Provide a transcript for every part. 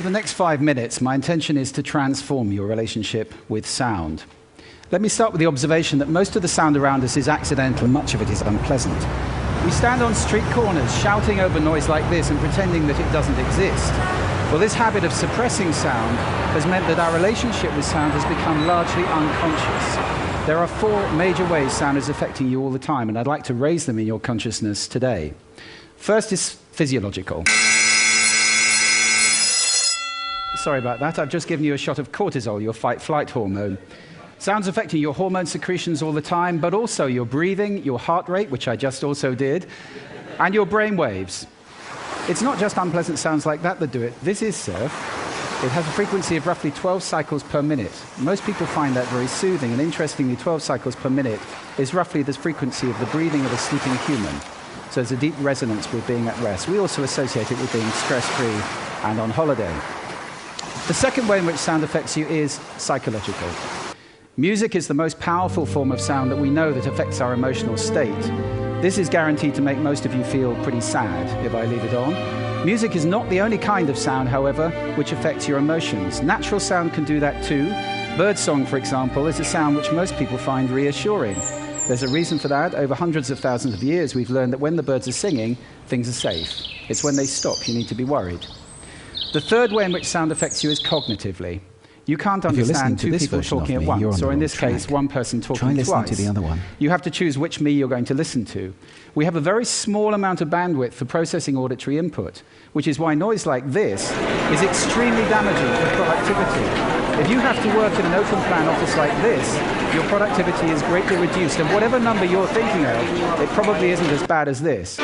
Over the next 5 minutes, my intention is to transform your relationship with sound. Let me start with the observation that most of the sound around us is accidental and much of it is unpleasant. We stand on street corners shouting over noise like this and pretending that it doesn't exist. Well, this habit of suppressing sound has meant that our relationship with sound has become largely unconscious. There are 4 major ways sound is affecting you all the time, and I'd like to raise them in your consciousness today. First is physiological. Sorry about that, I've just given you a shot of cortisol, your fight-flight hormone. Sound's affecting your hormone secretions all the time, but also your breathing, your heart rate, which I just also did, and your brain waves. It's not just unpleasant sounds like that do it. This is surf. It has a frequency of roughly 12 cycles per minute. Most people find that very soothing, and interestingly, 12 cycles per minute is roughly the frequency of the breathing of a sleeping human. So there's a deep resonance with being at rest. We also associate it with being stress-free and on holiday. The second way in which sound affects you is psychological. Music is the most powerful form of sound that we know that affects our emotional state. This is guaranteed to make most of you feel pretty sad if I leave it on. Music is not the only kind of sound, however, which affects your emotions. Natural sound can do that too. Birdsong, for example, is a sound which most people find reassuring. There's a reason for that. Over hundreds of thousands of years, we've learned that when the birds are singing, things are safe. It's when they stop you need to be worried. The third way in which sound affects you is cognitively. You can't understand 2 people talking at once, or in this case, one person talking twice. Try listening to the other one. You have to choose which me you're going to listen to. We have a very small amount of bandwidth for processing auditory input, which is why noise like this is extremely damaging for productivity. If you have to work in an open-plan office like this, your productivity is greatly reduced, and whatever number you're thinking of, it probably isn't as bad as this.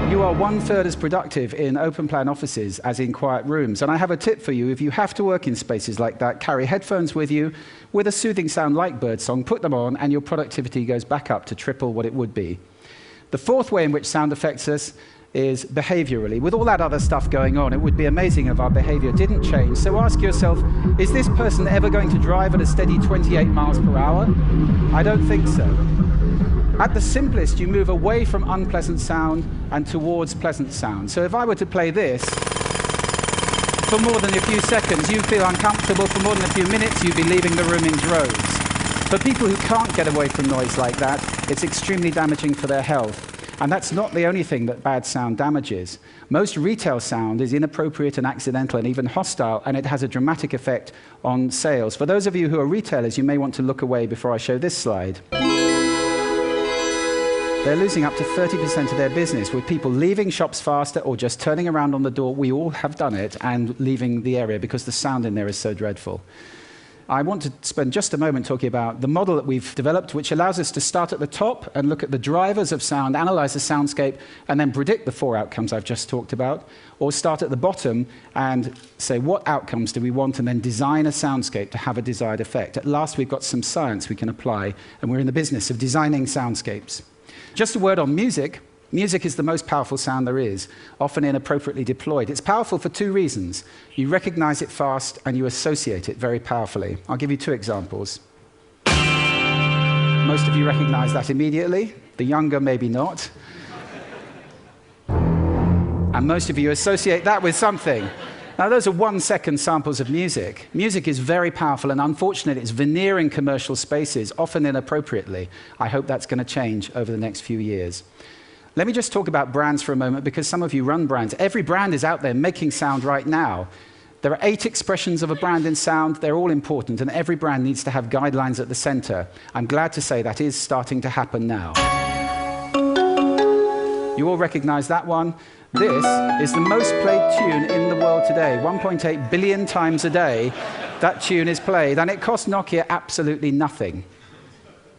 You are 1/3 as productive in open-plan offices as in quiet rooms. And I have a tip for you. If you have to work in spaces like that, carry headphones with you with a soothing sound like birdsong, put them on, and your productivity goes back up to triple what it would be. The fourth way in which sound affects us is behaviorally. With all that other stuff going on, it would be amazing if our behavior didn't change. So ask yourself, is this person ever going to drive at a steady 28 miles per hour? I don't think so. At the simplest, you move away from unpleasant sound and towards pleasant sound. So if I were to play this, for more than a few seconds, you feel uncomfortable. For more than a few minutes, you'd be leaving the room in droves. For people who can't get away from noise like that, it's extremely damaging for their health. And that's not the only thing that bad sound damages. Most retail sound is inappropriate and accidental and even hostile, and it has a dramatic effect on sales. For those of you who are retailers, you may want to look away before I show this slide. They're losing up to 30% of their business with people leaving shops faster or just turning around on the door. We all have done it, and leaving the area because the sound in there is so dreadful. I want to spend just a moment talking about the model that we've developed, which allows us to start at the top and look at the drivers of sound, analyze the soundscape, and then predict the 4 outcomes I've just talked about, or start at the bottom and say what outcomes do we want, and then design a soundscape to have a desired effect. At last, we've got some science we can apply, and we're in the business of designing soundscapes. Just a word on music. Music is the most powerful sound there is, often inappropriately deployed. It's powerful for 2 reasons. You recognize it fast, and you associate it very powerfully. I'll give you 2 examples. Most of you recognize that immediately. The younger, maybe not. And most of you associate that with something. Now, those are 1-second samples of music. Music is very powerful, and unfortunately, it's veneering commercial spaces, often inappropriately. I hope that's going to change over the next few years. Let me just talk about brands for a moment, because some of you run brands. Every brand is out there making sound right now. There are 8 expressions of a brand in sound. They're all important, and every brand needs to have guidelines at the center. I'm glad to say that is starting to happen now. You all recognize that one. This is the most played tune in the world today. 1.8 billion times a day, that tune is played, and it cost Nokia absolutely nothing.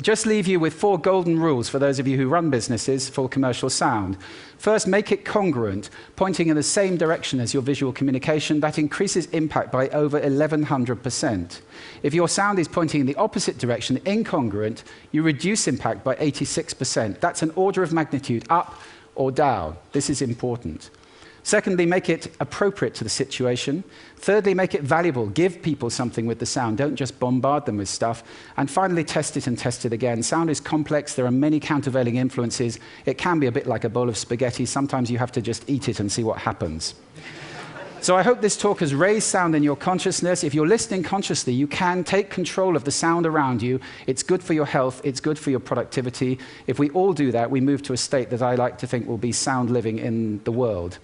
Just leave you with 4 golden rules for those of you who run businesses for commercial sound. First, make it congruent, pointing in the same direction as your visual communication. That increases impact by over 1,100%. If your sound is pointing in the opposite direction, incongruent, you reduce impact by 86%. That's an order of magnitude up or down. This is important. Secondly, make it appropriate to the situation. Thirdly, make it valuable. Give people something with the sound. Don't just bombard them with stuff. And finally, test it and test it again. Sound is complex. There are many countervailing influences. It can be a bit like a bowl of spaghetti. Sometimes you have to just eat it and see what happens. So I hope this talk has raised sound in your consciousness. If you're listening consciously, you can take control of the sound around you. It's good for your health. It's good for your productivity. If we all do that, we move to a state that I like to think will be sound living in the world.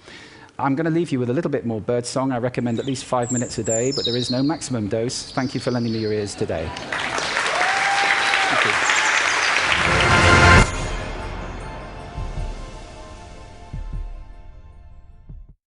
I'm going to leave you with a little bit more birdsong. I recommend at least 5 minutes a day, but there is no maximum dose. Thank you for lending me your ears today.